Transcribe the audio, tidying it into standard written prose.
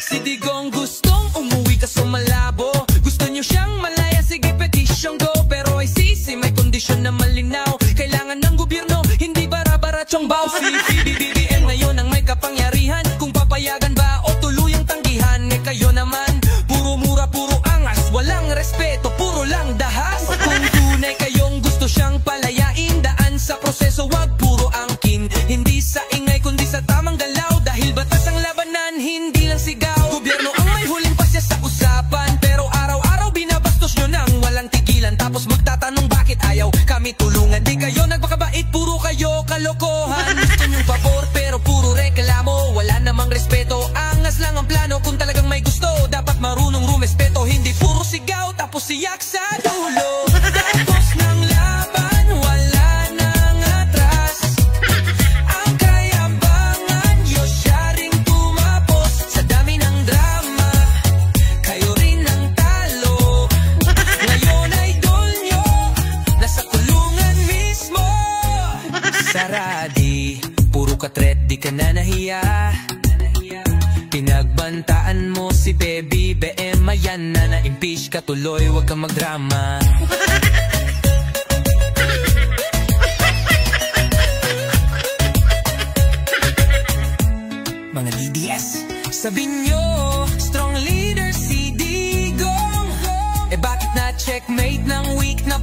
Si Digong gustong umuwi kaso malabo. Gusto niyo siyang malaya, sige petition go. Pero ay sisi, may kondisyon na malinaw. Kailangan ng gobyerno, hindi bara-baratsong baw. Si PBBM ngayon ang may kapangyarihan. Kung papayagan ba o tuluyang tanggihan. Eh kayo naman, puro mura, puro angas. Walang respeto, puro lang dahas. Kung tunay kayong gusto siyang palayain, daan sa proseso, wag puro angkin. Hindi sa ingay kundi sa tamang galaw. Dahil batas ang labanan, hindi lang sigaw. Gobyerno ang may huling pasya sa usapan. Pero araw-araw binabastos nyo nang walang tigilan. Tapos magtatanong bakit ayaw kami tulungan. Di kayo nagpakabait, puro kayo kalokohan. Gusto nyong pabor pero puro reklamo. Wala namang respeto, angas lang ang plano. Kung talagang may gusto, dapat marunong rumespeto. Hindi puro sigaw, tapos siyak sa dulo. Tapos ng laban, wala nang atras. Ang kayabangan, yo siya ring tumapos. Sa dami ng drama, kayo rin ang talo. Ngayon idol nyo, nasa kulungan mismo. Saradi, puro katret, di ka na nahiya. Pinagbantaan mo si Baby BM, ayan na na-impeach ka tuloy, wag kang magdrama. Mga DDS, sabi nyo, strong leader si Digong. Eh bakit na checkmate ng weak na